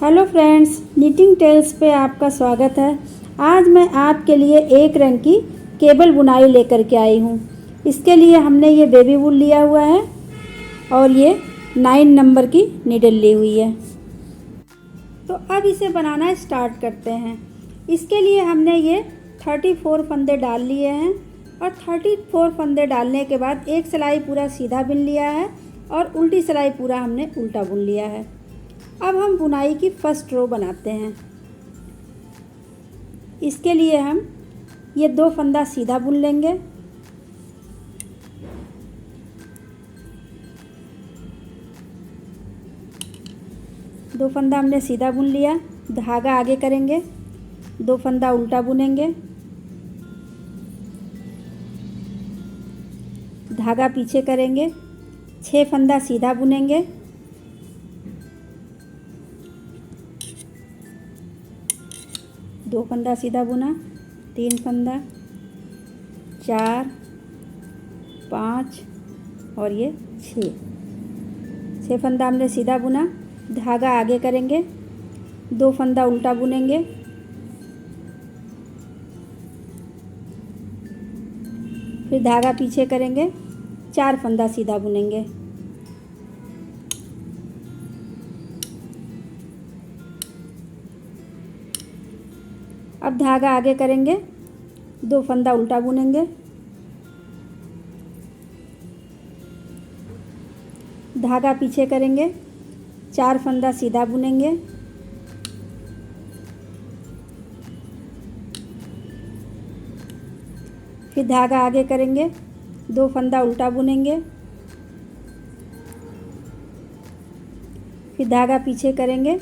Hello friends, knitting tales पे आपका स्वागत है। आज मैं आपके लिए एक रंग की केबल बुनाई लेकर के आई हूँ। इसके लिए हमने ये बेबी वूल लिया हुआ है और ये 9 नंबर की नीडल ली हुई है। तो अब इसे बनाना स्टार्ट करते हैं। इसके लिए हमने ये 34 फंदे डाल लिए हैं और 34 फंदे डालने के बाद एक सिलाई पूरा सीधा बुन लिया है और उल्टी सिलाई पूरा हमने उल्टा बुन लिया है। अब हम बुनाई की फर्स्ट रो बनाते हैं। इसके लिए हम ये 2 फंदा सीधा बुन लेंगे, दो फंदा हमने सीधा बुन लिया, धागा आगे करेंगे, 2 फंदा उल्टा बुनेंगे, धागा पीछे करेंगे, 6 फंदा सीधा बुनेंगे, 2 फंदा सीधा बुना, 3 फंदा, 4, 5 और ये 6 फंदा हमने सीधा बुना, धागा आगे करेंगे, 2 फंदा उल्टा बुनेंगे, फिर धागा पीछे करेंगे, 4 फंदा सीधा बुनेंगे, अब धागा आगे करेंगे, 2 फंदा उल्टा बुनेंगे, धागा पीछे करेंगे, 4 फंदा सीधा बुनेंगे, फिर धागा आगे करेंगे, 2 फंदा उल्टा बुनेंगे, फिर धागा पीछे करेंगे,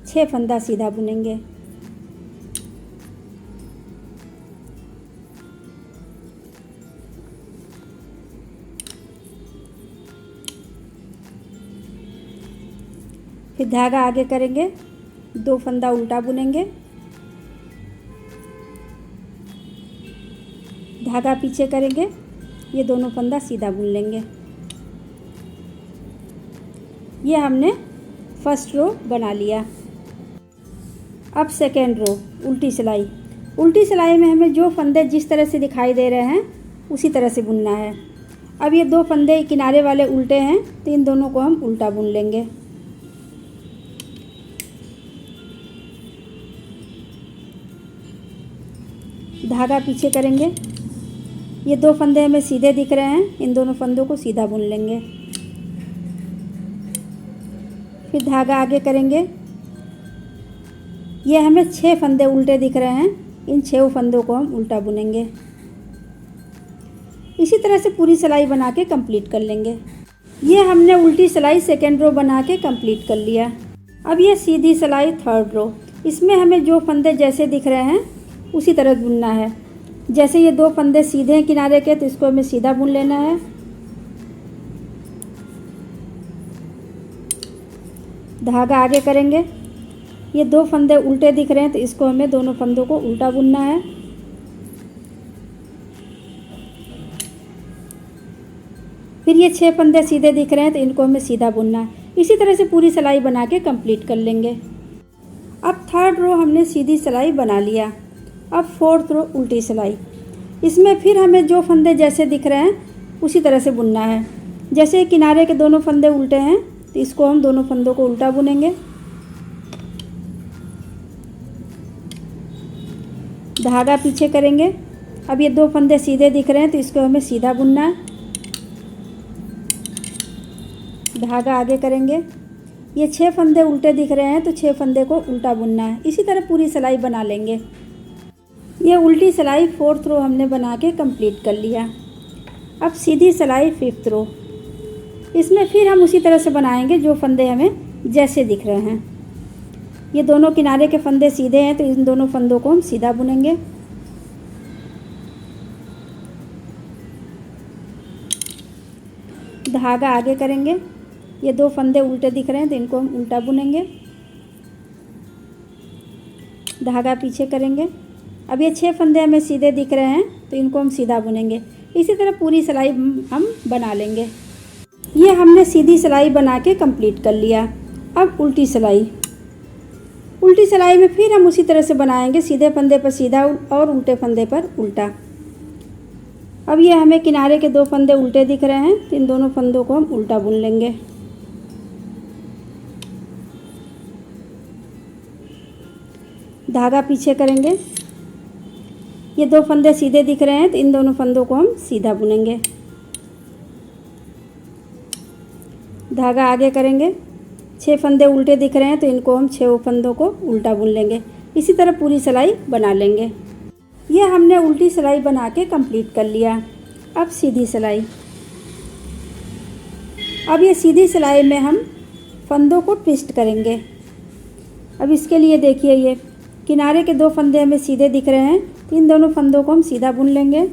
6 फंदा सीधा बुनेंगे, फिर धागा आगे करेंगे, 2 फंदा उल्टा बुनेंगे, धागा पीछे करेंगे, ये दोनों फंदा सीधा बुन लेंगे। ये हमने फर्स्ट रो बना लिया। अब सेकेंड रो उल्टी सिलाई। उल्टी सिलाई में हमें जो फंदे जिस तरह से दिखाई दे रहे हैं उसी तरह से बुनना है। अब ये 2 फंदे किनारे वाले उल्टे हैं तो इन दोनों को हम उल्टा बुन लेंगे। धागा पीछे करेंगे, ये 2 फंदे हमें सीधे दिख रहे हैं, इन दोनों फंदों को सीधा बुन लेंगे, फिर धागा आगे करेंगे, ये हमें 6 फंदे उल्टे दिख रहे हैं, इन 6 फंदों को हम उल्टा बुनेंगे। इसी तरह से पूरी सिलाई बना के कंप्लीट कर लेंगे। ये हमने उल्टी सिलाई सेकेंड रो बना के कंप्लीट कर लिया। अब ये सीधी सिलाई थर्ड रो। इसमें हमें जो फंदे जैसे दिख रहे हैं उसी तरह बुनना है। जैसे ये 2 फंदे सीधे हैं किनारे के तो इसको हमें सीधा बुन लेना है, धागा आगे करेंगे, ये 2 फंदे उल्टे दिख रहे हैं तो इसको हमें दोनों फंदों को उल्टा बुनना है, फिर ये 6 फंदे सीधे दिख रहे हैं तो इनको हमें सीधा बुनना है। इसी तरह से पूरी सिलाई बना के कंप्लीट कर लेंगे। अब थर्ड रो हमने सीधी सिलाई बना लिया। अब फोर्थ रो उल्टी सिलाई। इसमें फिर हमें जो फंदे जैसे दिख रहे हैं उसी तरह से बुनना है। जैसे किनारे के दोनों फंदे उल्टे हैं तो इसको हम दोनों फंदों को उल्टा बुनेंगे, धागा पीछे करेंगे। अब ये 2 फंदे सीधे दिख रहे हैं तो इसको हमें सीधा बुनना है, धागा आगे करेंगे, ये 6 फंदे उल्टे दिख रहे हैं तो 6 फंदे को उल्टा बुनना है। इसी तरह पूरी सिलाई बना लेंगे। ये उल्टी सिलाई फोर्थ रो हमने बना के कंप्लीट कर लिया। अब सीधी सिलाई फिफ्थ रो। इसमें फिर हम उसी तरह से बनाएंगे जो फंदे हमें जैसे दिख रहे हैं। ये दोनों किनारे के फंदे सीधे हैं तो इन दोनों फंदों को हम सीधा बुनेंगे, धागा आगे करेंगे, ये 2 फंदे उल्टे दिख रहे हैं तो इनको हम उल्टा बुनेंगे, धागा पीछे करेंगे। अब ये 6 फंदे हमें सीधे दिख रहे हैं तो इनको हम सीधा बुनेंगे। इसी तरह पूरी सिलाई हम बना लेंगे। ये हमने सीधी सिलाई बना के कंप्लीट कर लिया। अब उल्टी सिलाई। उल्टी सिलाई में फिर हम उसी तरह से बनाएंगे, सीधे फंदे पर सीधा और उल्टे फंदे पर उल्टा। अब ये हमें किनारे के 2 फंदे उल्टे दिख रहे हैं, तो इन दोनों फंदों को हम उल्टा बुन लेंगे। धागा पीछे करेंगे। ये 2 फंदे सीधे दिख रहे हैं, तो इन दोनों फंदों को हम सीधा बुनेंगे। धागा आगे करेंगे। 6 फंदे उल्टे दिख रहे हैं, तो इनको हम 6 फंदों को उल्टा बुन लेंगे। इसी तरह पूरी सिलाई बना लेंगे। ये हमने उल्टी सिलाई बना के कंप्लीट कर लिया। अब सीधी सिलाई। अब ये सीधी सिलाई में हम फंदों को ट्विस्ट करेंगे। अब इसके लिए देखिए, ये किनारे के 2 फंदे हमें सीधे दिख रहे हैं, तो इन दोनों फंदों को हम सीधा बुन लेंगे।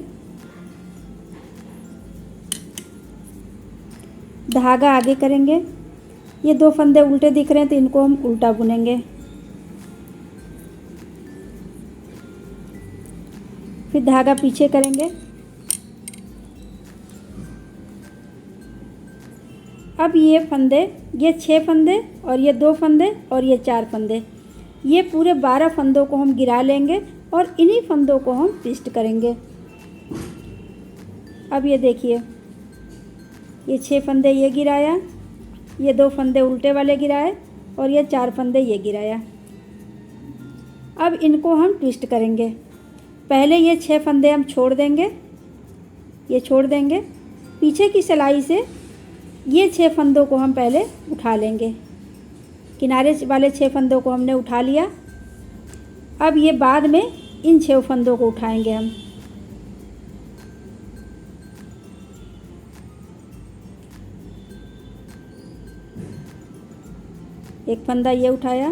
धागा आगे करेंगे। ये 2 फंदे उल्टे दिख रहे हैं, तो इनको हम उल्टा बुनेंगे। फिर धागा पीछे करेंगे। अब ये फंदे, ये 6 फंदे और ये 2 फंदे और ये 4 फंदे, ये पूरे 12 फंदों को हम गिरा लेंगे और इन्हीं फंदों को हम ट्विस्ट करेंगे। अब ये देखिए, ये 6 फंदे ये गिराया, ये 2 फंदे उल्टे वाले गिराए और ये 4 फंदे ये गिराया। अब इनको हम ट्विस्ट करेंगे। पहले ये 6 फंदे हम छोड़ देंगे, ये छोड़ देंगे। पीछे की सिलाई से ये 6 फंदों को हम पहले उठा लेंगे। किनारे वाले 6 फंदों को हमने उठा लिया। अब ये बाद में इन 6 फंदों को उठाएंगे हम। एक फंदा ये उठाया,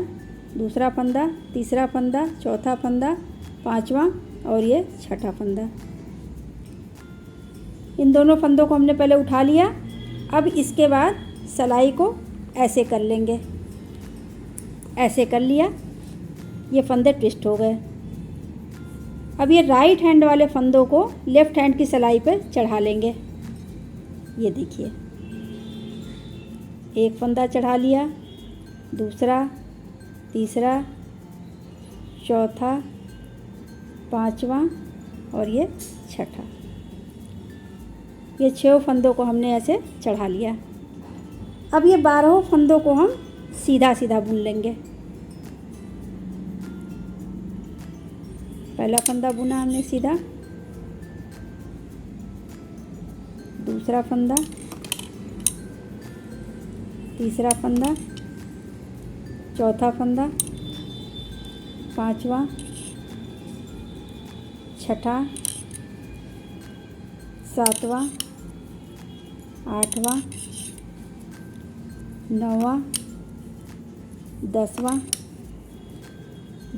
दूसरा फंदा, तीसरा फंदा, चौथा फंदा, 5वां और ये 6ठा फंदा। इन दोनों फंदों को हमने पहले उठा लिया। अब इसके बाद सिलाई को ऐसे कर लेंगे, ऐसे कर लिया, ये फंदे ट्विस्ट हो गए। अब ये राइट हैंड वाले फंदों को लेफ़्ट हैंड की सिलाई पर चढ़ा लेंगे। ये देखिए, एक फंदा चढ़ा लिया, दूसरा, तीसरा, चौथा, 5वां और ये 6ठा। ये 6 फंदों को हमने ऐसे चढ़ा लिया। अब ये 12 फंदों को हम सीधा सीधा बुन लेंगे। पहला फंदा बुना हमने सीधा, दूसरा फंदा, तीसरा फंदा, चौथा फंदा, 5वां, 6ठा, 7वां, 8वां, 9वां, 10वां,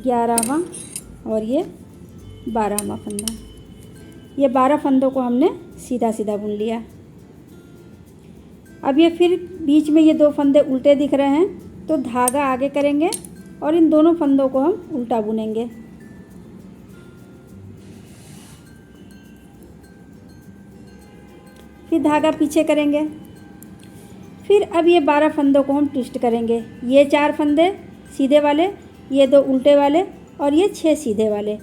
11वां और ये 12वां फंदा। ये 12 फंदों को हमने सीधा सीधा बुन लिया। अब ये फिर बीच में ये 2 फंदे उल्टे दिख रहे हैं, तो धागा आगे करेंगे और इन दोनों फंदों को हम उल्टा बुनेंगे। फिर धागा पीछे करेंगे। फिर अब ये 12 फंदों को हम ट्विस्ट करेंगे। ये 4 फंदे सीधे वाले, ये 2 उल्टे वाले और ये 6 सीधे वाले।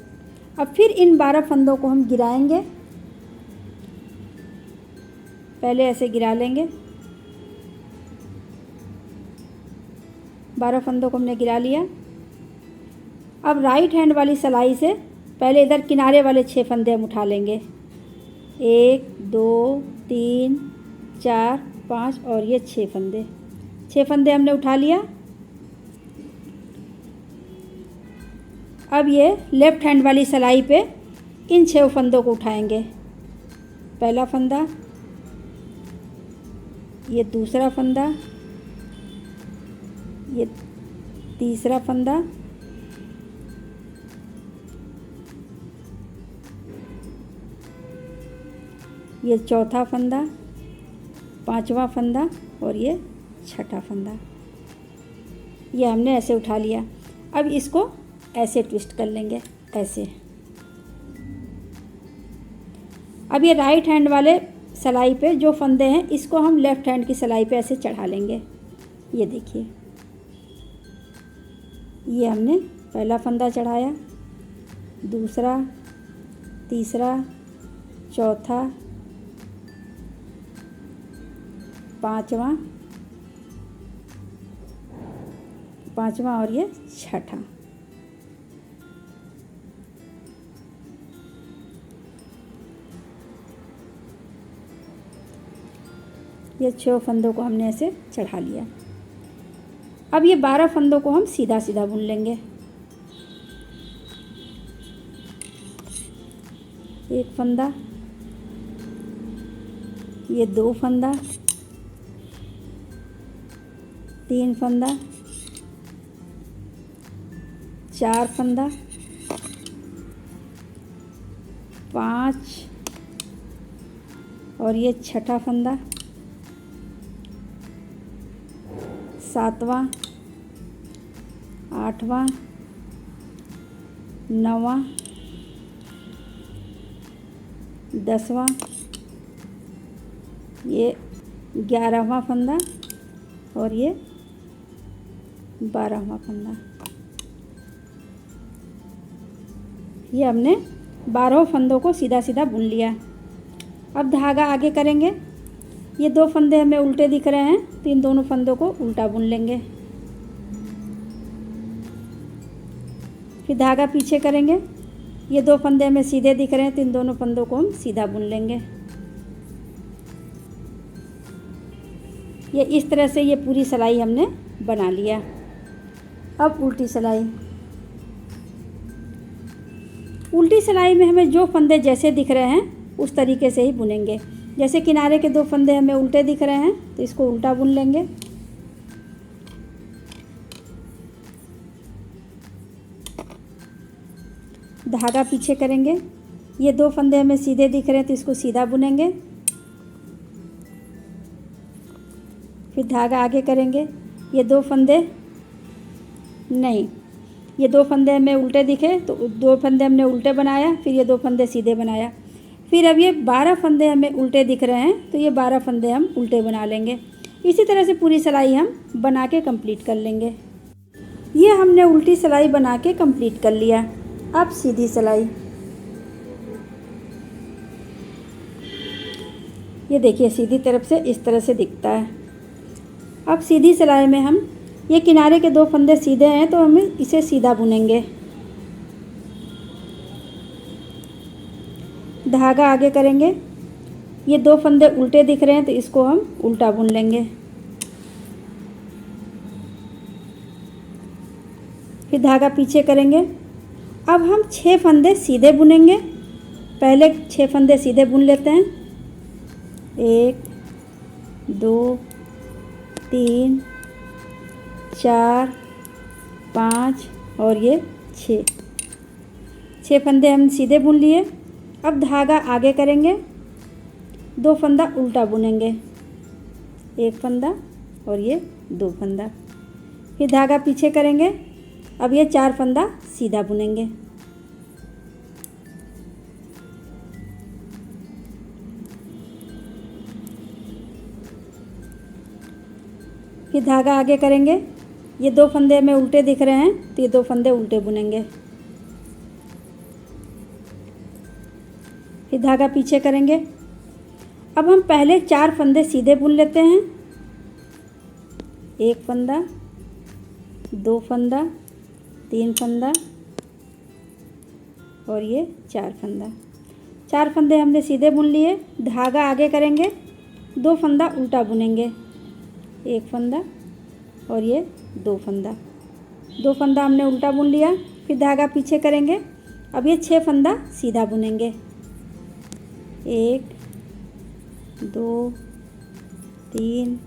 अब फिर इन 12 फंदों को हम गिराएंगे। पहले ऐसे गिरा लेंगे। 12 फंदों को हमने गिरा लिया। अब राइट हैंड वाली सिलाई से पहले इधर किनारे वाले 6 फंदे हम उठा लेंगे। 1 2 3 4 5 और ये 6 फंदे, 6 फंदे हमने उठा लिया। अब ये लेफ़्ट हैंड वाली सिलाई पे इन 6 फंदों को उठाएंगे। पहला फंदा, ये दूसरा फंदा, ये तीसरा फंदा, ये चौथा फंदा, 5वां फंदा और ये 6ठा फंदा। ये हमने ऐसे उठा लिया। अब इसको ऐसे ट्विस्ट कर लेंगे, ऐसे। अब ये राइट हैंड वाले सिलाई पे जो फंदे हैं, इसको हम लेफ़्ट हैंड की सिलाई पे ऐसे चढ़ा लेंगे। ये देखिए, ये हमने पहला फंदा चढ़ाया, दूसरा, तीसरा, चौथा, पांचवा और ये छठा। ये 6 फंदों को हमने ऐसे चढ़ा लिया। अब ये 12 फंदों को हम सीधा सीधा बुन लेंगे। एक फंदा, ये 2 फंदा, 3 फंदा, 4 फंदा, 5 और ये छठा फंदा, 7वां, 8वां, 9वां, 10वां, ये 11वां फंदा और ये 12वां फंदा। ये हमने 12 फंदों को सीधा सीधा बुन लिया। अब धागा आगे करेंगे। ये 2 फंदे हमें उल्टे दिख रहे हैं तो इन दोनों फंदों को उल्टा बुन लेंगे। फिर धागा पीछे करेंगे। ये 2 फंदे हमें सीधे दिख रहे हैं तो इन दोनों फंदों को हम सीधा बुन लेंगे। ये इस तरह से ये पूरी सिलाई हमने बना लिया। अब उल्टी सिलाई। उल्टी सिलाई में हमें जो फंदे जैसे दिख रहे हैं उस तरीके से ही बुनेंगे। जैसे किनारे के 2 फंदे हमें उल्टे दिख रहे हैं तो इसको उल्टा बुन लेंगे। धागा पीछे करेंगे। ये 2 फंदे हमें सीधे दिख रहे हैं तो इसको सीधा बुनेंगे। फिर धागा आगे करेंगे। ये 2 फंदे नहीं, ये 2 फंदे हमें उल्टे दिखे तो 2 फंदे हमने उल्टे बनाया, फिर ये 2 फंदे सीधे बनाया। फिर अब ये 12 फंदे हमें उल्टे दिख रहे हैं तो ये 12 फंदे हम उल्टे बना लेंगे। इसी तरह से पूरी सिलाई हम बना के कंप्लीट कर लेंगे। ये हमने उल्टी सिलाई बना के कंप्लीट कर लिया। अब सीधी सिलाई। ये देखिए सीधी तरफ से इस तरह से दिखता है। अब सीधी सिलाई में हम ये किनारे के 2 फंदे सीधे हैं तो हम इसे सीधा बुनेंगे। धागा आगे करेंगे। ये 2 फंदे उल्टे दिख रहे हैं तो इसको हम उल्टा बुन लेंगे। फिर धागा पीछे करेंगे। अब हम 6 फंदे सीधे बुनेंगे। पहले 6 फंदे सीधे बुन लेते हैं। 1 2 3 4 5 और ये 6 फंदे हम सीधे बुन लिए। अब धागा आगे करेंगे। 2 फंदा उल्टा बुनेंगे। 1 फंदा और ये 2 फंदा। फिर धागा पीछे करेंगे। अब ये 4 फंदा सीधा बुनेंगे। फिर धागा आगे करेंगे। ये 2 फंदे हमें उल्टे दिख रहे हैं तो ये 2 फंदे उल्टे बुनेंगे। फिर धागा पीछे करेंगे। अब हम पहले 4 फंदे सीधे बुन लेते हैं। 1 फंदा, 2 फंदा, 3 फंदा और ये 4 फंदा। 4 फंदे हमने सीधे बुन लिए। धागा आगे करेंगे। 2 फंदा उल्टा बुनेंगे। 1 फंदा और ये 2 फंदा। 2 फंदा हमने उल्टा बुन लिया। फिर धागा पीछे करेंगे। अब ये 6 फंदा सीधा बुनेंगे। 1 2 3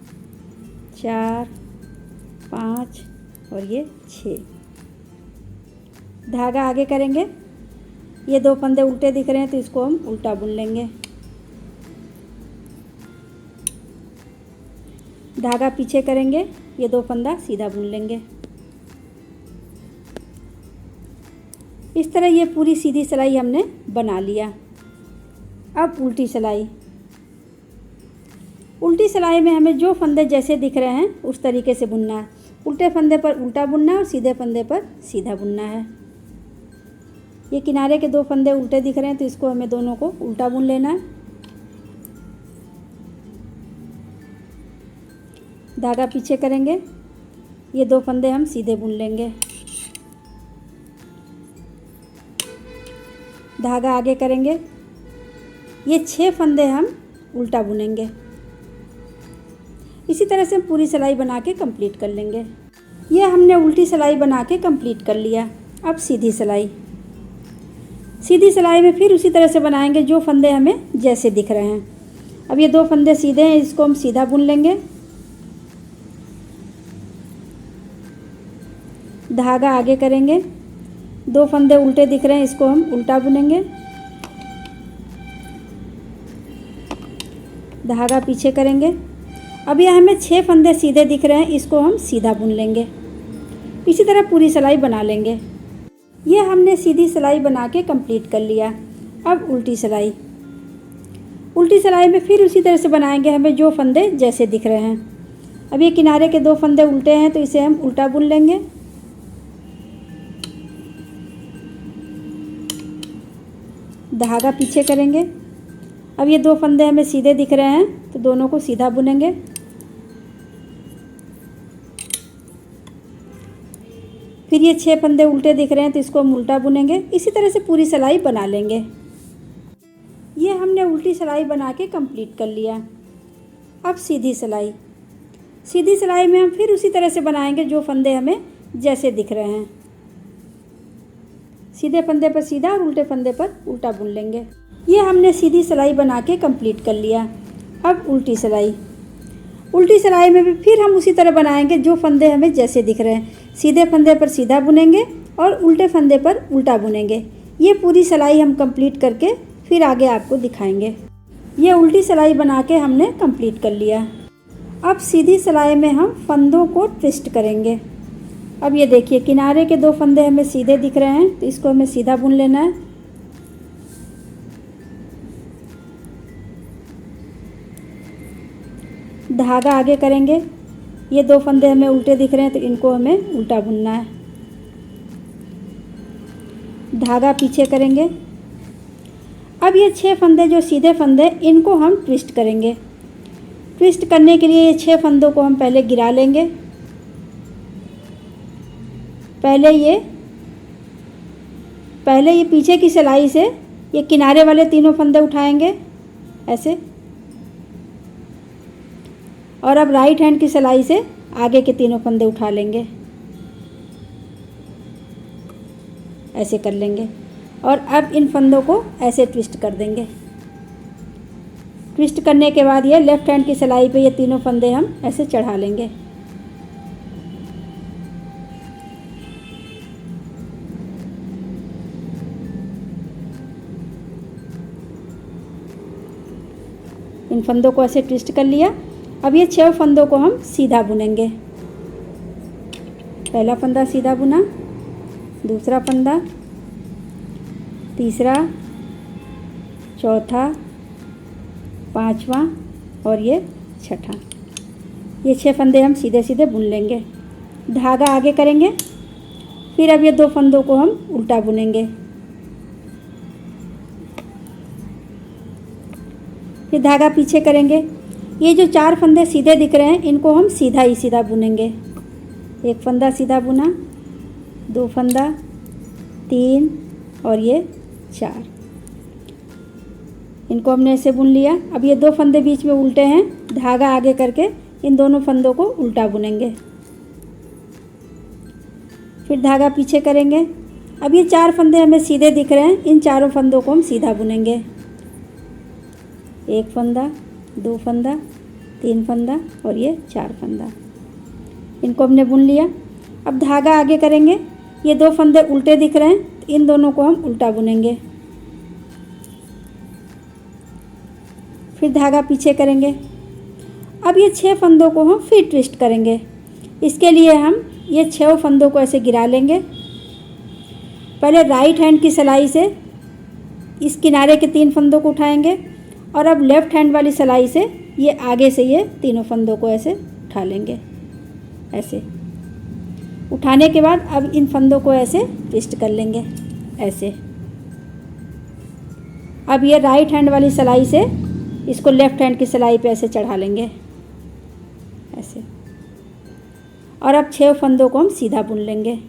4 5 और ये 6। धागा आगे करेंगे। ये 2 फंदे उल्टे दिख रहे हैं तो इसको हम उल्टा बुन लेंगे। धागा पीछे करेंगे। ये 2 फंदा सीधा बुन लेंगे। इस तरह ये पूरी सीधी सिलाई हमने बना लिया। अब उल्टी सिलाई। उल्टी सिलाई में हमें जो फंदे जैसे दिख रहे हैं उस तरीके से बुनना है। उल्टे फंदे पर उल्टा बुनना है और सीधे फंदे पर सीधा बुनना है। ये किनारे के 2 फंदे उल्टे दिख रहे हैं तो इसको हमें दोनों को उल्टा बुन लेना है। धागा पीछे करेंगे, ये 2 फंदे हम सीधे बुन लेंगे। धागा आगे करेंगे, ये 6 फंदे हम उल्टा बुनेंगे। इसी तरह से हम पूरी सिलाई बना के कंप्लीट कर लेंगे। ये हमने उल्टी सिलाई बना के कंप्लीट कर लिया। अब सीधी सिलाई। सीधी सिलाई में फिर उसी तरह से बनाएंगे जो फंदे हमें जैसे दिख रहे हैं। अब ये 2 फंदे सीधे हैं, इसको हम सीधा बुन लेंगे। धागा आगे करेंगे, 2 फंदे उल्टे दिख रहे हैं, इसको हम उल्टा बुनेंगे। धागा पीछे करेंगे। अब यह हमें 6 फंदे सीधे दिख रहे हैं, इसको हम सीधा बुन लेंगे। इसी तरह पूरी सिलाई बना लेंगे। ये हमने सीधी सिलाई बना के कंप्लीट कर लिया। अब उल्टी सिलाई। उल्टी सिलाई में फिर उसी तरह से बनाएंगे हमें जो फंदे जैसे दिख रहे हैं। अब ये किनारे के 2 फंदे उल्टे हैं तो इसे हम उल्टा बुन लेंगे। धागा पीछे करेंगे। अब ये 2 फंदे हमें सीधे दिख रहे हैं तो दोनों को सीधा बुनेंगे। फिर ये 6 फंदे उल्टे दिख रहे हैं तो इसको हम उल्टा बुनेंगे। इसी तरह से पूरी सिलाई बना लेंगे। ये हमने उल्टी सिलाई बना के कंप्लीट कर लिया। अब सीधी सिलाई। सीधी सिलाई में हम फिर उसी तरह से बनाएंगे जो फंदे हमें जैसे दिख रहे हैं। सीधे फंदे पर सीधा और उल्टे फंदे पर उल्टा बुन लेंगे। ये हमने सीधी सिलाई बना के कंप्लीट कर लिया। अब उल्टी सिलाई। उल्टी सिलाई में भी फिर हम उसी तरह बनाएंगे जो फंदे हमें जैसे दिख रहे हैं। सीधे फंदे पर सीधा बुनेंगे और उल्टे फंदे पर उल्टा बुनेंगे। ये पूरी सिलाई हम कंप्लीट करके फिर आगे आपको दिखाएंगे। ये उल्टी सिलाई बना के हमने कंप्लीट कर लिया। अब सीधी सिलाई में हम फंदों को ट्विस्ट करेंगे। अब ये देखिए किनारे के 2 फंदे हमें सीधे दिख रहे हैं तो इसको हमें सीधा बुन लेना है। धागा आगे करेंगे, ये 2 फंदे हमें उल्टे दिख रहे हैं तो इनको हमें उल्टा बुनना है। धागा पीछे करेंगे। अब ये 6 फंदे जो सीधे फंदे इनको हम ट्विस्ट करेंगे। ट्विस्ट करने के लिए ये 6 फंदों को हम पहले गिरा लेंगे। पहले ये पीछे की सिलाई से ये किनारे वाले तीनों फंदे उठाएंगे ऐसे, और अब राइट हैंड की सिलाई से आगे के तीनों फंदे उठा लेंगे, ऐसे कर लेंगे। और अब इन फंदों को ऐसे ट्विस्ट कर देंगे। ट्विस्ट करने के बाद ये लेफ्ट हैंड की सिलाई पे ये तीनों फंदे हम ऐसे चढ़ा लेंगे। इन फंदों को ऐसे ट्विस्ट कर लिया। अब ये 6 फंदों को हम सीधा बुनेंगे। पहला फंदा सीधा बुना, दूसरा फंदा, तीसरा, चौथा, 5वां और ये 6ठा। ये 6 फंदे हम सीधे सीधे बुन लेंगे। धागा आगे करेंगे। फिर अब ये 2 फंदों को हम उल्टा बुनेंगे। फिर धागा पीछे करेंगे। ये जो 4 फंदे सीधे दिख रहे हैं इनको हम सीधा ही सीधा बुनेंगे। 1 फंदा सीधा बुना, 2 फंदा, 3 और ये 4। इनको हमने ऐसे बुन लिया। अब ये 2 फंदे बीच में उल्टे हैं, धागा आगे करके इन दोनों फंदों को उल्टा बुनेंगे। फिर धागा पीछे करेंगे। अब ये 4 फंदे हमें सीधे दिख रहे हैं, इन चारों फंदों को हम सीधा बुनेंगे। 1 फंदा, 2 फंदा, 3 फंदा और ये 4 फंदा। इनको हमने बुन लिया। अब धागा आगे करेंगे। ये 2 फंदे उल्टे दिख रहे हैं तो इन दोनों को हम उल्टा बुनेंगे। फिर धागा पीछे करेंगे। अब ये 6 फंदों को हम फिर ट्विस्ट करेंगे। इसके लिए हम ये 6 फंदों को ऐसे गिरा लेंगे। पहले राइट हैंड की सिलाई से इस किनारे के 3 फंदों को उठाएंगे और अब लेफ़्ट हैंड वाली सिलाई से ये आगे से ये तीनों फंदों को ऐसे उठा लेंगे ऐसे। उठाने के बाद अब इन फंदों को ऐसे ट्विस्ट कर लेंगे, ऐसे। अब ये राइट हैंड वाली सिलाई से इसको लेफ़्ट हैंड की सिलाई पे ऐसे चढ़ा लेंगे, ऐसे। और अब 6 फंदों को हम सीधा बुन लेंगे।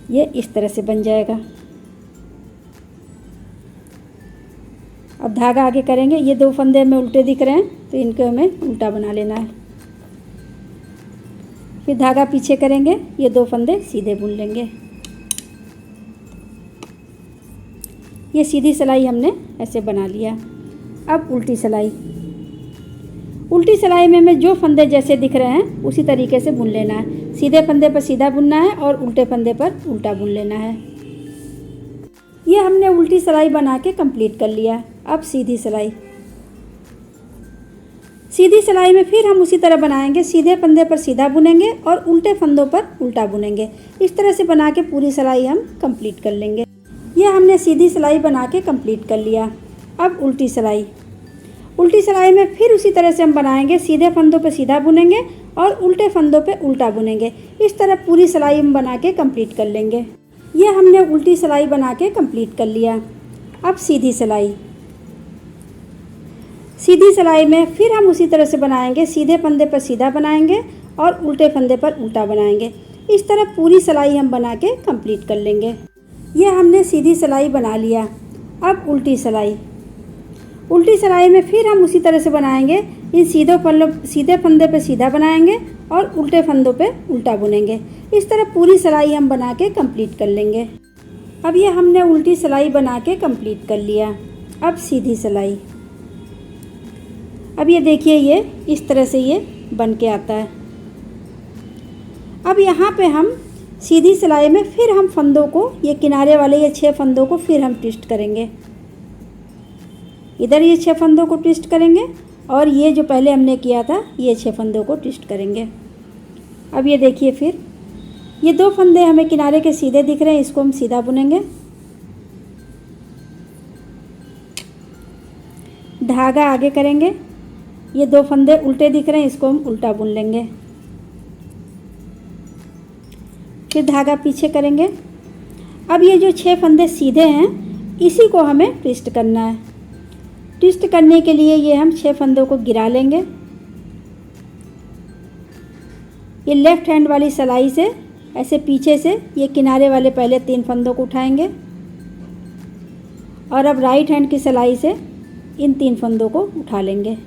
ये इस तरह से बन जाएगा। अब धागा आगे करेंगे। ये 2 फंदे हमें उल्टे दिख रहे हैं तो इनको हमें उल्टा बना लेना है। फिर धागा पीछे करेंगे, ये 2 फंदे सीधे बुन लेंगे। ये सीधी सिलाई हमने ऐसे बना लिया। अब उल्टी सिलाई। उल्टी सिलाई में हमें जो फंदे जैसे दिख रहे हैं उसी तरीके से बुन लेना है। सीधे फंदे पर सीधा बुनना है और उल्टे फंदे पर उल्टा बुन लेना है। ये हमने उल्टी सिलाई बना के कंप्लीट कर लिया। अब सीधी सिलाई। सीधी सिलाई में फिर हम उसी तरह बनाएंगे। सीधे फंदे पर सीधा बुनेंगे और उल्टे फंदों पर उल्टा बुनेंगे। इस तरह से बना के पूरी सिलाई हम कंप्लीट कर लेंगे। ये हमने सीधी सिलाई बना के कंप्लीट कर लिया। अब उल्टी सिलाई। उल्टी सिलाई में फिर उसी तरह से हम बनाएंगे। सीधे फंदों पे सीधा बुनेंगे और उल्टे फंदों पे उल्टा बुनेंगे। इस तरह पूरी सिलाई हम बना के कंप्लीट कर लेंगे। ये हमने उल्टी सिलाई बना के कंप्लीट कर लिया। अब सीधी सिलाई। सीधी सिलाई में फिर हम उसी तरह से बनाएंगे। सीधे फंदे पर सीधा बनाएंगे और उल्टे फंदे पर उल्टा बनाएंगे। इस तरह पूरी सिलाई हम बना के कंप्लीट कर लेंगे। ये हमने सीधी सिलाई बना लिया। अब उल्टी सिलाई। उल्टी सिलाई में फिर हम उसी तरह से बनाएंगे। इन सीधे फंदे पे सीधा बनाएंगे और उल्टे फंदों पे उल्टा बुनेंगे। इस तरह पूरी सिलाई हम बना के कंप्लीट कर लेंगे। अब ये हमने उल्टी सिलाई बना के कंप्लीट कर लिया। अब सीधी सिलाई। अब ये देखिए, ये इस तरह से ये बन के आता है। अब यहाँ पे हम सीधी सिलाई में फिर हम फंदों को, ये किनारे वाले ये 6 फंदों को फिर हम ट्विस्ट करेंगे। इधर ये 6 फंदों को ट्विस्ट करेंगे और ये जो पहले हमने किया था ये 6 फंदों को ट्विस्ट करेंगे। अब ये देखिए, फिर ये 2 फंदे हमें किनारे के सीधे दिख रहे हैं, इसको हम सीधा बुनेंगे। धागा आगे करेंगे। ये 2 फंदे उल्टे दिख रहे हैं, इसको हम उल्टा बुन लेंगे। फिर धागा पीछे करेंगे। अब ये जो 6 फंदे सीधे हैं इसी को हमें ट्विस्ट करना है। ट्विस्ट करने के लिए ये हम 6 फंदों को गिरा लेंगे। ये लेफ़्ट हैंड वाली सिलाई से ऐसे पीछे से ये किनारे वाले पहले 3 फंदों को उठाएंगे और अब राइट हैंड की सिलाई से इन 3 फंदों को उठा लेंगे,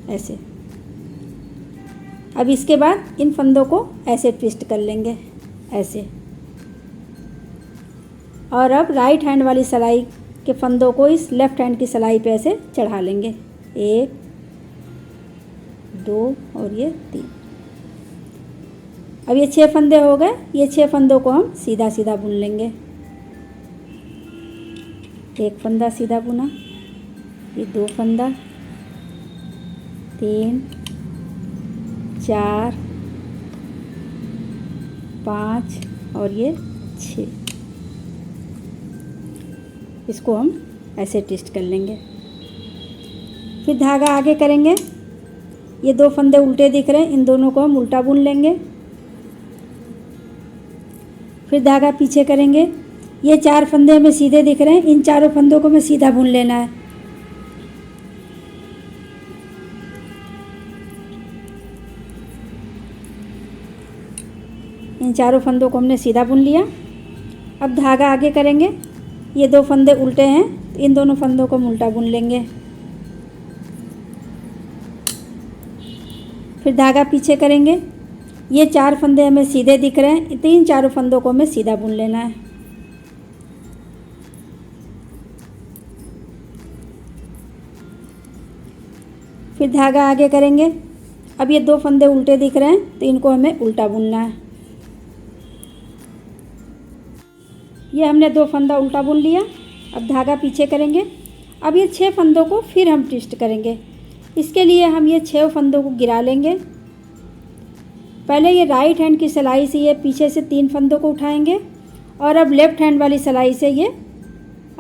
ऐसे। अब इसके बाद इन फंदों को ऐसे ट्विस्ट कर लेंगे, ऐसे। और अब राइट हैंड वाली सिलाई के फंदों को इस लेफ़्ट हैंड की सिलाई पे ऐसे चढ़ा लेंगे। 1 2 और ये 3। अब ये 6 फंदे हो गए। ये 6 फंदों को हम सीधा सीधा बुन लेंगे। 1 फंदा सीधा बुना, ये 2 फंदा, 3 4 5 और ये 6। इसको हम ऐसे ट्विस्ट कर लेंगे। फिर धागा आगे करेंगे। ये 2 फंदे उल्टे दिख रहे हैं, इन दोनों को हम उल्टा बुन लेंगे। फिर धागा पीछे करेंगे। ये 4 फंदे हमें सीधे दिख रहे हैं, इन चारों फंदों को हमें सीधा बुन लेना है। इन चारों फंदों को हमने सीधा बुन लिया। अब धागा आगे करेंगे। ये 2 फंदे उल्टे हैं, तो इन दोनों फंदों को हम उल्टा बुन लेंगे। फिर धागा पीछे करेंगे। ये 4 फंदे हमें सीधे दिख रहे हैं, इन चारों फंदों को हमें सीधा बुन लेना है। फिर धागा आगे करेंगे। अब ये 2 फंदे उल्टे दिख रहे हैं, तो इनको हमें उल्टा बुनना है। ये हमने 2 फंदा उल्टा बुन लिया। अब धागा पीछे करेंगे। अब ये 6 फंदों को फिर हम ट्विस्ट करेंगे। इसके लिए हम ये 6 फंदों को गिरा लेंगे। पहले ये राइट हैंड की सिलाई से ये पीछे से 3 फंदों को उठाएंगे और अब लेफ़्ट हैंड वाली सिलाई से ये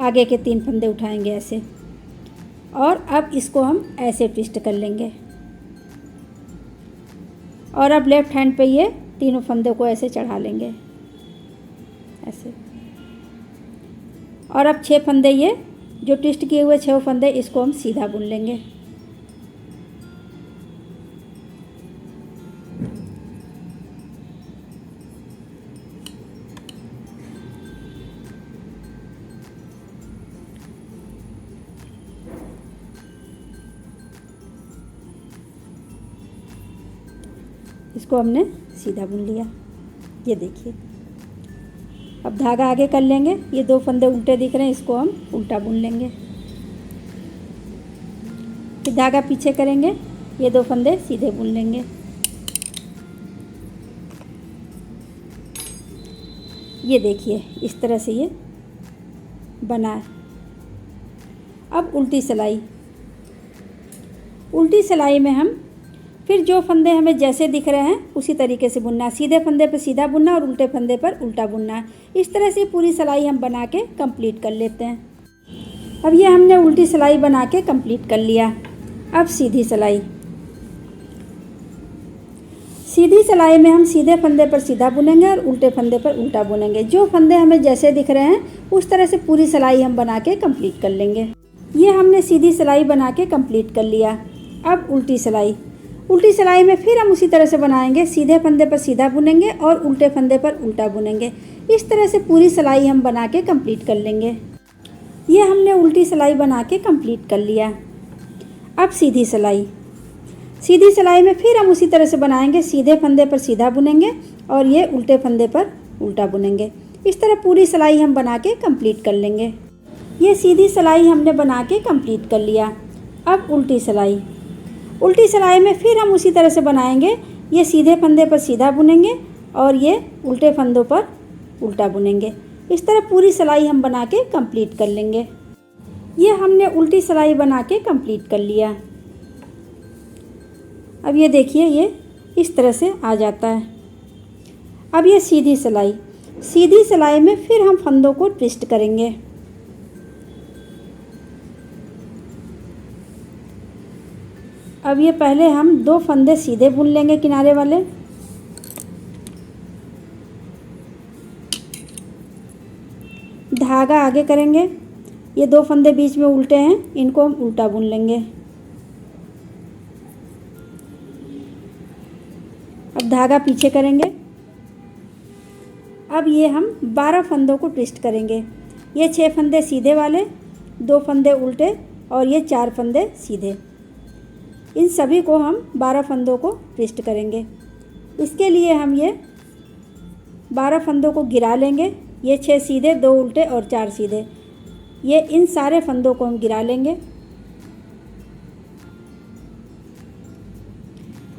आगे के 3 फंदे उठाएंगे ऐसे, और अब इसको हम ऐसे ट्विस्ट कर लेंगे और अब लेफ़्ट हैंड पे ये तीनों फंदों को ऐसे चढ़ा लेंगे ऐसे, और अब 6 फंदे ये जो ट्विस्ट किए हुए 6 फंदे इसको हम सीधा बुन लेंगे। इसको हमने सीधा बुन लिया, ये देखिए। अब धागा आगे कर लेंगे, ये 2 फंदे उल्टे दिख रहे हैं, इसको हम उल्टा बुन लेंगे। फिर धागा पीछे करेंगे, ये 2 फंदे सीधे बुन लेंगे। ये देखिए इस तरह से ये बना है। अब उल्टी सिलाई में हम फिर जो फंदे हमें जैसे दिख रहे हैं उसी तरीके से बुनना है। सीधे फंदे पर सीधा बुनना और उल्टे फंदे पर उल्टा बुनना है। इस तरह से पूरी सिलाई हम बना के कंप्लीट कर लेते हैं। अब ये हमने उल्टी सिलाई बना के कंप्लीट कर लिया। अब सीधी सिलाई में हम सीधे फंदे पर सीधा बुनेंगे और उल्टे फंदे पर उल्टा बुनेंगे। जो फंदे हमें जैसे दिख रहे हैं उस तरह से पूरी सिलाई हम बना के कंप्लीट कर लेंगे। ये हमने सीधी सिलाई बना के कंप्लीट कर लिया। अब उल्टी सिलाई में फिर हम उसी तरह से बनाएंगे। सीधे फंदे पर सीधा बुनेंगे और उल्टे फंदे पर उल्टा बुनेंगे। इस तरह से पूरी सिलाई हम बना के कंप्लीट कर लेंगे। ये हमने उल्टी सिलाई बना के कंप्लीट कर लिया। अब सीधी सिलाई में फिर हम उसी तरह से बनाएंगे। सीधे फंदे पर सीधा बुनेंगे और ये उल्टे फंदे पर उल्टा बुनेंगे। इस तरह पूरी सिलाई हम बना के कंप्लीट कर लेंगे। ये सीधी सिलाई हमने बना के कंप्लीट कर लिया। अब उल्टी सिलाई में फिर हम उसी तरह से बनाएंगे। ये सीधे फंदे पर सीधा बुनेंगे और ये उल्टे फंदों पर उल्टा बुनेंगे। इस तरह पूरी सिलाई हम बना के कंप्लीट कर लेंगे। ये हमने उल्टी सिलाई बना के कंप्लीट कर लिया। अब ये देखिए ये इस तरह से आ जाता है। अब ये सीधी सिलाई में फिर हम फंदों को ट्विस्ट करेंगे। अब ये पहले हम 2 फंदे सीधे बुन लेंगे किनारे वाले। धागा आगे करेंगे। ये 2 फंदे बीच में उल्टे हैं, इनको हम उल्टा बुन लेंगे। अब धागा पीछे करेंगे। अब ये हम 12 फंदों को ट्विस्ट करेंगे। ये 6 फंदे सीधे वाले, 2 फंदे उल्टे और ये 4 फंदे सीधे। इन सभी को हम 12 फंदों को ट्विस्ट करेंगे। इसके लिए हम ये 12 फंदों को गिरा लेंगे। ये 6 सीधे, 2 उल्टे और 4 सीधे, ये इन सारे फंदों को हम गिरा लेंगे।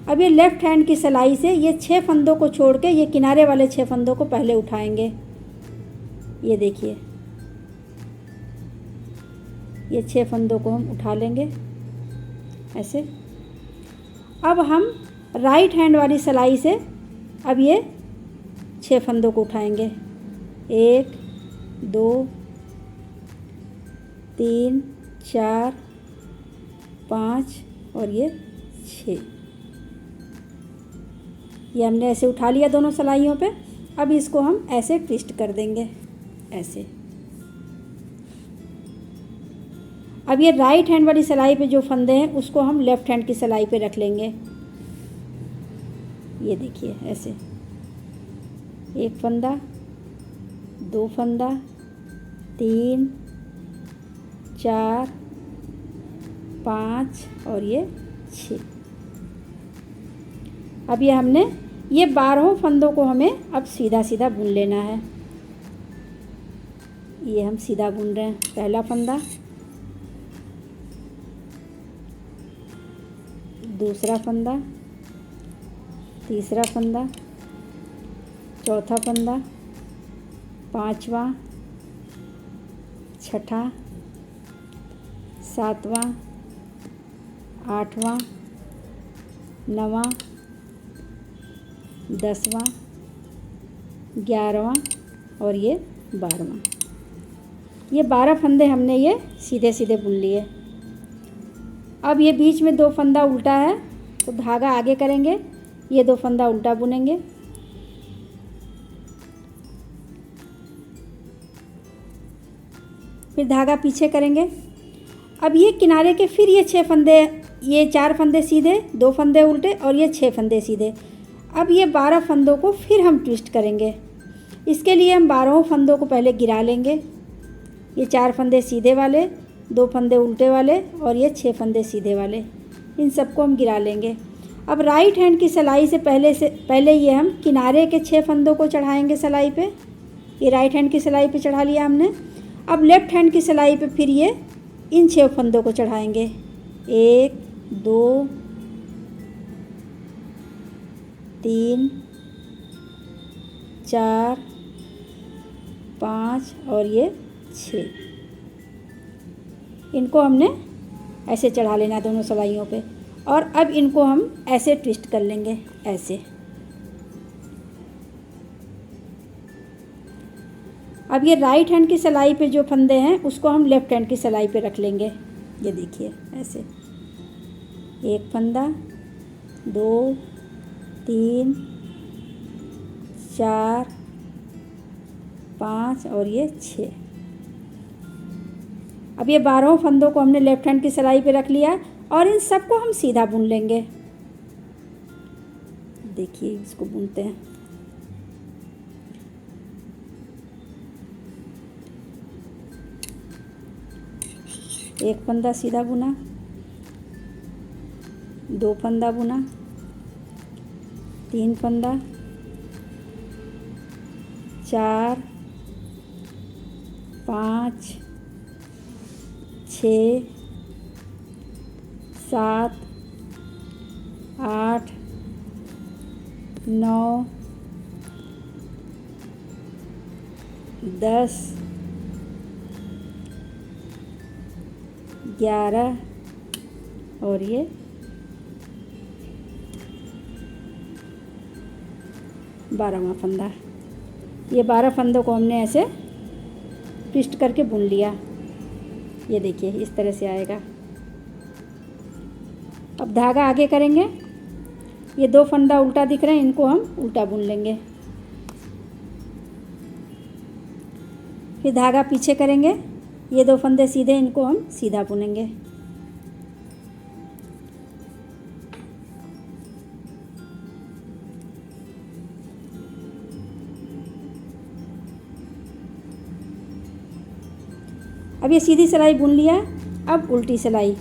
अब ये लेफ़्ट हैंड की सिलाई से ये 6 फंदों को छोड़ के ये किनारे वाले 6 फंदों को पहले उठाएंगे। ये देखिए ये 6 फंदों को हम उठा लेंगे ऐसे। अब हम राइट हैंड वाली सिलाई से अब ये 6 फंदों को उठाएंगे। 1 2 3 4 5 और ये 6। ये हमने ऐसे उठा लिया दोनों सिलाइयों पे। अब इसको हम ऐसे ट्विस्ट कर देंगे ऐसे। अब ये राइट हैंड वाली सिलाई पे जो फंदे हैं उसको हम लेफ़्ट हैंड की सिलाई पे रख लेंगे। ये देखिए ऐसे 1 फंदा, 2 फंदा, 3 4 5 और ये 6। अब ये हमने ये 12 फंदों को हमें अब सीधा सीधा बुन लेना है। ये हम सीधा बुन रहे हैं। पहला फंदा, दूसरा फंदा, तीसरा फंदा, चौथा फंदा, 5वां, 6वां, 7वां, 8वां, 9वां, 10वां, 11वां और ये 12वां। ये 12 फंदे हमने ये सीधे सीधे बुन लिए। अब ये बीच में 2 फंदा उल्टा है तो धागा आगे करेंगे, ये 2 फंदा उल्टा बुनेंगे। फिर धागा पीछे करेंगे। अब ये किनारे के फिर ये 6 फंदे, ये 4 फंदे सीधे, 2 फंदे उल्टे और ये 6 फंदे सीधे। अब ये 12 फंदों को फिर हम ट्विस्ट करेंगे। इसके लिए हम 12 फंदों को पहले गिरा लेंगे। ये 4 फंदे सीधे वाले, 2 फंदे उल्टे वाले और ये 6 फंदे सीधे वाले, इन सबको हम गिरा लेंगे। अब राइट हैंड की सिलाई से पहले ये हम किनारे के 6 फंदों को चढ़ाएंगे सिलाई पे। ये राइट हैंड की सिलाई पे चढ़ा लिया हमने। अब लेफ़्ट हैंड की सिलाई पे फिर ये इन 6 फंदों को चढ़ाएंगे। 1, 2, 3, 4, 5 और ये 6। इनको हमने ऐसे चढ़ा लेना दोनों सिलाइयों पे। और अब इनको हम ऐसे ट्विस्ट कर लेंगे, ऐसे। अब ये राइट हैंड की सिलाई पे जो फंदे हैं उसको हम लेफ़्ट हैंड की सिलाई पे रख लेंगे। ये देखिए ऐसे, 1 फंदा, 2, 3, 4, 5 और ये 6। अब ये 12 फंदों को हमने लेफ़्ट हैंड की सिलाई पे रख लिया और इन सबको हम सीधा बुन लेंगे। देखिए इसको बुनते हैं। एक फंदा सीधा बुना, 2 फंदा बुना, 3 फंदा, 4, 5, 6, 7, 8, 9, 10, 11 और ये 12वां फंदा। ये 12 फंदों को हमने ऐसे ट्विस्ट करके बुन लिया। ये देखिए इस तरह से आएगा। अब धागा आगे करेंगे। ये 2 फंदा उल्टा दिख रहे हैं, इनको हम उल्टा बुन लेंगे। फिर धागा पीछे करेंगे। ये 2 फंदे सीधे, इनको हम सीधा बुनेंगे। अब ये सीधी सिलाई बुन लिया। अब उल्टी सिलाई।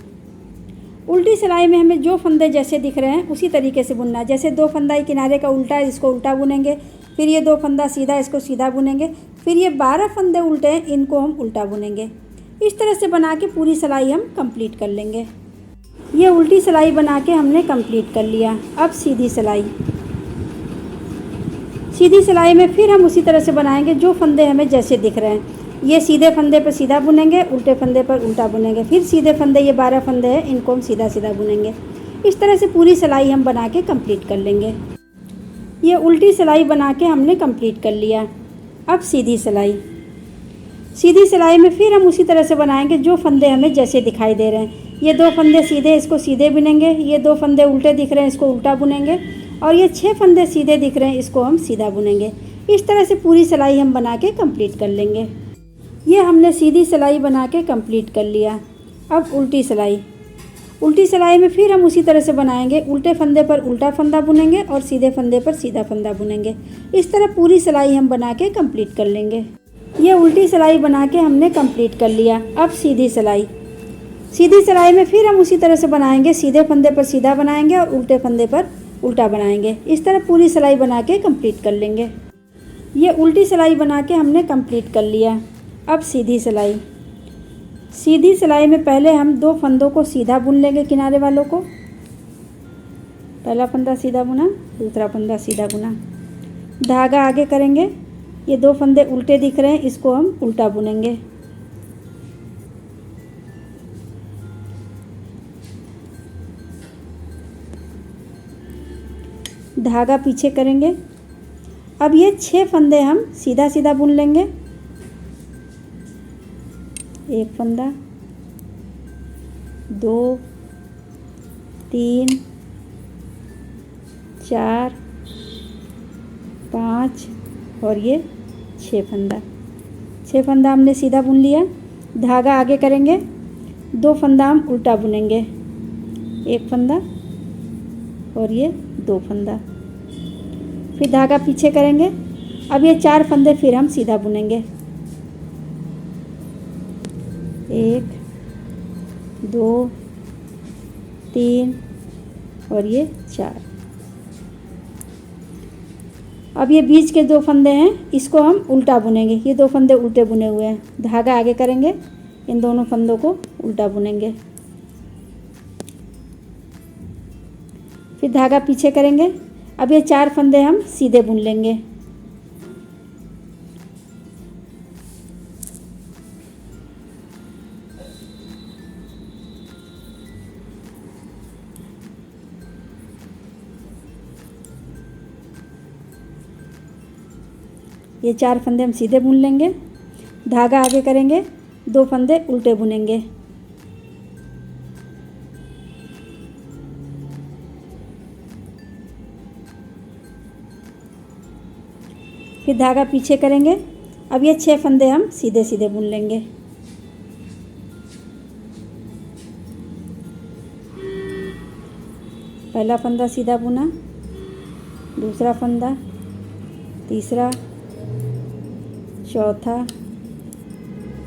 उल्टी सिलाई में हमें जो फंदे जैसे दिख रहे हैं उसी तरीके से बुनना है। जैसे 2 फंदा किनारे का उल्टा है, इसको उल्टा बुनेंगे। फिर ये 2 फंदा सीधा, इसको सीधा बुनेंगे। फिर ये 12 फंदे उल्टे हैं, इनको हम उल्टा बुनेंगे। इस तरह से बना के पूरी सिलाई हम कंप्लीट कर लेंगे। ये उल्टी सिलाई बना के हमने कंप्लीट कर लिया। अब सीधी सिलाई। सीधी सिलाई में फिर हम उसी तरह से बनाएंगे जो फंदे हमें जैसे दिख रहे हैं। ये सीधे फंदे पर सीधा बुनेंगे, उल्टे फंदे पर उल्टा बुनेंगे। फिर सीधे फंदे, ये 12 फंदे हैं, इनको हम सीधा सीधा बुनेंगे। इस तरह से पूरी सिलाई हम बना के कंप्लीट कर लेंगे। ये उल्टी सिलाई बना के हमने कंप्लीट कर लिया। अब सीधी सिलाई। सीधी सिलाई में फिर हम उसी तरह से बनाएंगे जो फंदे हमें जैसे दिखाई दे रहे हैं। ये 2 फंदे सीधे, इसको सीधे बुनेंगे। ये 2 फंदे उल्टे दिख रहे हैं, इसको उल्टा बुनेंगे। और ये 6 फंदे सीधे दिख रहे हैं, इसको हम सीधा बुनेंगे। इस तरह से पूरी सिलाई हम बना के कंप्लीट कर लेंगे। ये हमने सीधी सिलाई बना के कंप्लीट कर लिया। अब उल्टी सिलाई। उल्टी सिलाई में फिर हम उसी तरह से बनाएंगे। उल्टे फंदे पर उल्टा फंदा बुनेंगे और सीधे फंदे पर सीधा फंदा बुनेंगे। इस तरह पूरी सिलाई हम बना के कंप्लीट कर लेंगे। ये उल्टी सिलाई बना के हमने कंप्लीट कर लिया। अब सीधी सिलाई। सीधी सिलाई में फिर हम उसी तरह से बनाएंगे। सीधे फंदे पर सीधा बनाएंगे और उल्टे फंदे पर उल्टा बनाएंगे। इस तरह पूरी सिलाई बना के कंप्लीट कर लेंगे। ये उल्टी सिलाई बना के हमने कंप्लीट कर लिया। अब सीधी सिलाई। सीधी सिलाई में पहले हम 2 फंदों को सीधा बुन लेंगे, किनारे वालों को। पहला फंदा सीधा बुना, दूसरा फंदा सीधा बुना। धागा आगे करेंगे। ये 2 फंदे उल्टे दिख रहे हैं, इसको हम उल्टा बुनेंगे। धागा पीछे करेंगे। अब ये 6 फंदे हम सीधा सीधा बुन लेंगे। एक फंदा, 2, 3, 4, 5 और ये 6 फंदा। 6 फंदा हमने सीधा बुन लिया। धागा आगे करेंगे, 2 फंदा हम उल्टा बुनेंगे। एक फंदा और ये 2 फंदा। फिर धागा पीछे करेंगे। अब ये 4 फंदे फिर हम सीधा बुनेंगे। 1, 2, 3 और ये 4। अब ये बीच के 2 फंदे हैं, इसको हम उल्टा बुनेंगे। ये 2 फंदे उल्टे बुने हुए हैं। धागा आगे करेंगे, इन दोनों फंदों को उल्टा बुनेंगे। फिर धागा पीछे करेंगे। अब ये 4 फंदे हम सीधे बुन लेंगे। ये 4 फंदे हम सीधे बुन लेंगे। धागा आगे करेंगे, 2 फंदे उल्टे बुनेंगे। फिर धागा पीछे करेंगे। अब ये 6 फंदे हम सीधे सीधे बुन लेंगे। पहला फंदा सीधा बुना, दूसरा फंदा, तीसरा, चौथा,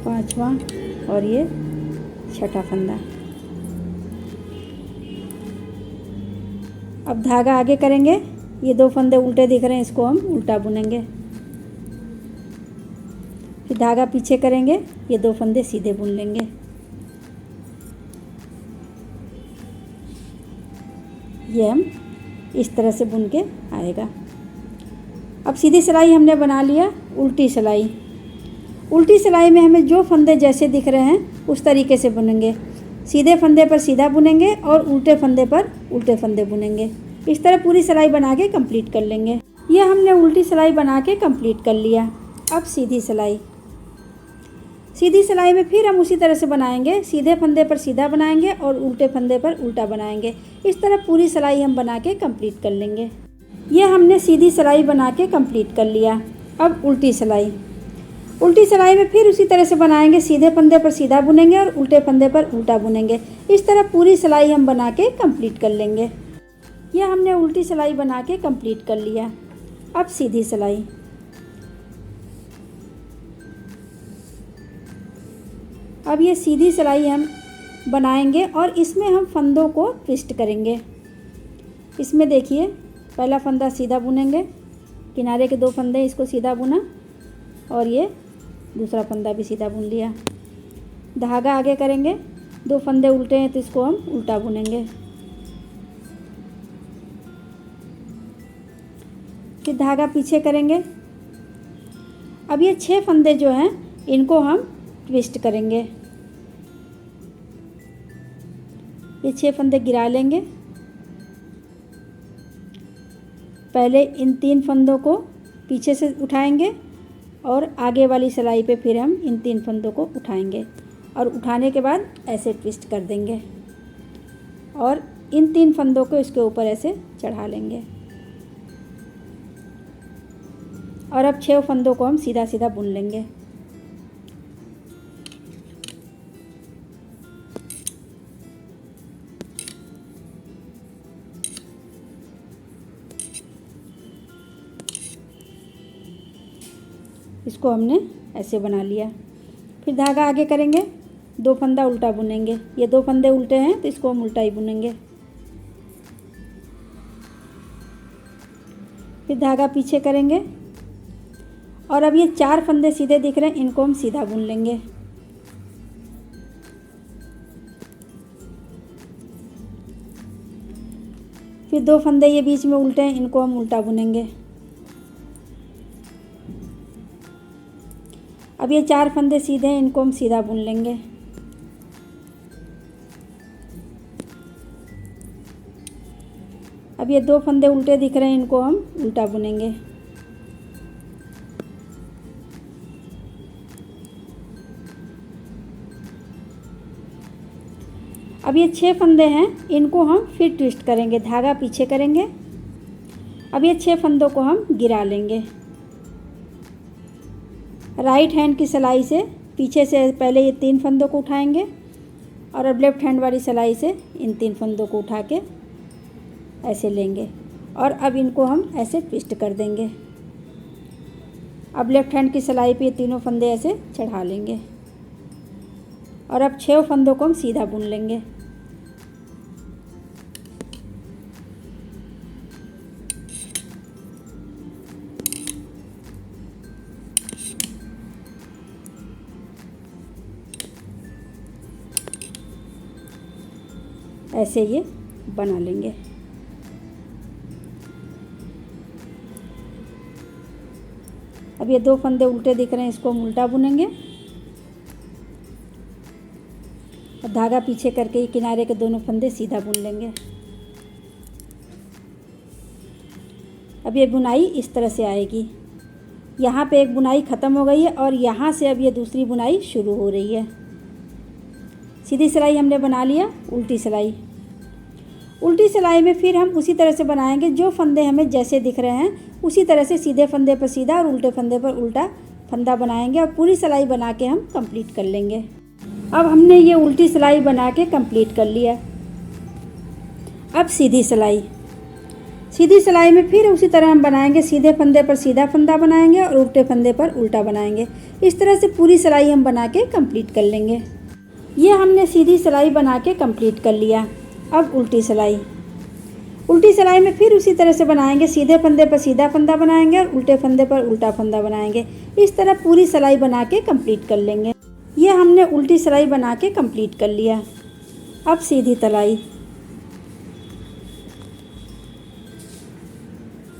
5वां और ये 6ठा फंदा। अब धागा आगे करेंगे। ये 2 फंदे उल्टे दिख रहे हैं, इसको हम उल्टा बुनेंगे। फिर धागा पीछे करेंगे, ये 2 फंदे सीधे बुन लेंगे। ये हम इस तरह से बुन के आएगा। अब सीधी सिलाई हमने बना लिया। उल्टी सिलाई, उल्टी सिलाई में हमें जो फंदे जैसे दिख रहे हैं उस तरीके से बुनेंगे। सीधे फंदे पर सीधा बुनेंगे और उल्टे फंदे पर उल्टे फंदे बुनेंगे। इस तरह पूरी सिलाई बना के कंप्लीट कर लेंगे। ये हमने उल्टी सिलाई बना के कंप्लीट कर लिया। अब सीधी सिलाई, सीधी सिलाई में फिर हम उसी तरह से बनाएंगे। सीधे फंदे पर सीधा बनाएंगे और उल्टे फंदे पर उल्टा बनाएंगे। इस तरह पूरी सिलाई हम बना के कंप्लीट कर लेंगे। ये हमने सीधी सिलाई बना के कंप्लीट कर लिया। अब उल्टी सिलाई, उल्टी सिलाई में फिर उसी तरह से बनाएंगे। सीधे फंदे पर सीधा बुनेंगे और उल्टे फंदे पर उल्टा बुनेंगे। इस तरह पूरी सिलाई हम बना के कंप्लीट कर लेंगे। यह हमने उल्टी सिलाई बना के कंप्लीट कर लिया। अब सीधी सिलाई, अब ये सीधी सिलाई हम बनाएंगे और इसमें हम फंदों को ट्विस्ट करेंगे। इसमें देखिए, पहला फंदा सीधा बुनेंगे, किनारे के 2 फंदे इसको सीधा बुना और ये दूसरा फंदा भी सीधा बुन लिया। धागा आगे करेंगे, 2 फंदे उल्टे हैं तो इसको हम उल्टा बुनेंगे। फिर धागा पीछे करेंगे। अब ये 6 फंदे जो हैं इनको हम ट्विस्ट करेंगे। ये 6 फंदे गिरा लेंगे। पहले इन 3 फंदों को पीछे से उठाएंगे और आगे वाली सिलाई पे फिर हम इन 3 फंदों को उठाएंगे और उठाने के बाद ऐसे ट्विस्ट कर देंगे और इन 3 फंदों को इसके ऊपर ऐसे चढ़ा लेंगे। और अब 6 फंदों को हम सीधा सीधा बुन लेंगे। इसको हमने ऐसे बना लिया। फिर धागा आगे करेंगे, 2 फंदा उल्टा बुनेंगे। ये 2 फंदे उल्टे हैं तो इसको हम उल्टा ही बुनेंगे। फिर धागा पीछे करेंगे और अब ये 4 फंदे सीधे दिख रहे हैं, इनको हम सीधा बुन लेंगे। फिर 2 फंदे ये बीच में उल्टे हैं, इनको हम उल्टा बुनेंगे। अब ये 4 फंदे सीधे हैं, इनको हम सीधा बुन लेंगे। अब ये 2 फंदे उल्टे दिख रहे हैं, इनको हम उल्टा बुनेंगे। अब ये 6 फंदे हैं, इनको हम फिर ट्विस्ट करेंगे, धागा पीछे करेंगे। अब ये 6 फंदों को हम गिरा लेंगे। राइट हैंड की सिलाई से पीछे से पहले ये 3 फंदों को उठाएंगे और अब लेफ़्ट हैंड वाली सिलाई से इन 3 फंदों को उठा के ऐसे लेंगे और अब इनको हम ऐसे ट्विस्ट कर देंगे। अब लेफ़्ट हैंड की सिलाई पे ये तीनों फंदे ऐसे चढ़ा लेंगे और अब 6 फंदों को हम सीधा बुन लेंगे। ऐसे ये बना लेंगे। अब ये 2 फंदे उल्टे दिख रहे हैं, इसको हम उल्टा बुनेंगे और धागा पीछे करके ये किनारे के दोनों फंदे सीधा बुन लेंगे। अब ये बुनाई इस तरह से आएगी। यहाँ पे एक बुनाई ख़त्म हो गई है और यहाँ से अब ये दूसरी बुनाई शुरू हो रही है। सीधी सिलाई हमने बना लिया, उल्टी सिलाई। उल्टी सिलाई में फिर हम उसी तरह से बनाएंगे, जो फंदे हमें जैसे दिख रहे हैं उसी तरह से सीधे फंदे पर सीधा और उल्टे फंदे पर उल्टा फंदा बनाएंगे और पूरी सिलाई बना के हम कंप्लीट कर लेंगे। अब हमने ये उल्टी सिलाई बना के कंप्लीट कर लिया। अब सीधी सिलाई। सीधी सिलाई में फिर उसी तरह हम बनाएंगे, सीधे फंदे पर सीधा फंदा बनाएंगे और उल्टे फंदे पर उल्टा बनाएंगे। इस तरह से पूरी सिलाई हम बना के कंप्लीट कर लेंगे। ये हमने सीधी सिलाई बना के कंप्लीट कर लिया। अब उल्टी सिलाई। उल्टी सिलाई में फिर उसी तरह से बनाएंगे, सीधे फंदे पर सीधा फंदा बनाएंगे और उल्टे फंदे पर उल्टा फंदा बनाएंगे। इस तरह पूरी सिलाई बना के कंप्लीट कर लेंगे। ये हमने उल्टी सिलाई बना के कंप्लीट कर लिया। अब सीधी सिलाई।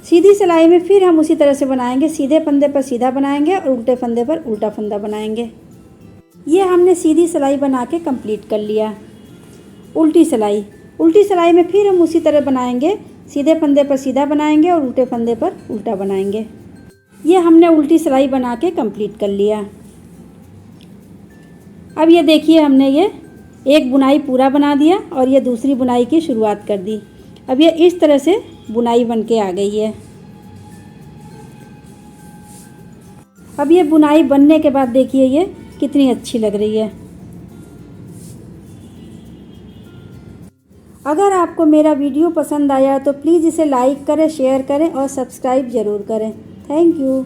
सीधी सिलाई में फिर हम उसी तरह से बनाएंगे, सीधे फंदे पर सीधा बनाएंगे और उल्टे फंदे पर उल्टा फंदा बनाएंगे। ये हमने सीधी सिलाई बना के कंप्लीट कर लिया। उल्टी सिलाई। उल्टी सिलाई में फिर हम उसी तरह बनाएंगे, सीधे फंदे पर सीधा बनाएंगे और उल्टे फंदे पर उल्टा बनाएंगे। ये हमने उल्टी सिलाई बना के कंप्लीट कर लिया। अब ये देखिए, हमने ये एक बुनाई पूरा बना दिया और ये दूसरी बुनाई की शुरुआत कर दी। अब ये इस तरह से बुनाई बन के आ गई है। अब ये बुनाई बनने के बाद देखिए ये कितनी अच्छी लग रही है। अगर आपको मेरा वीडियो पसंद आया तो प्लीज़ इसे लाइक करें, शेयर करें और सब्सक्राइब ज़रूर करें। Thank you.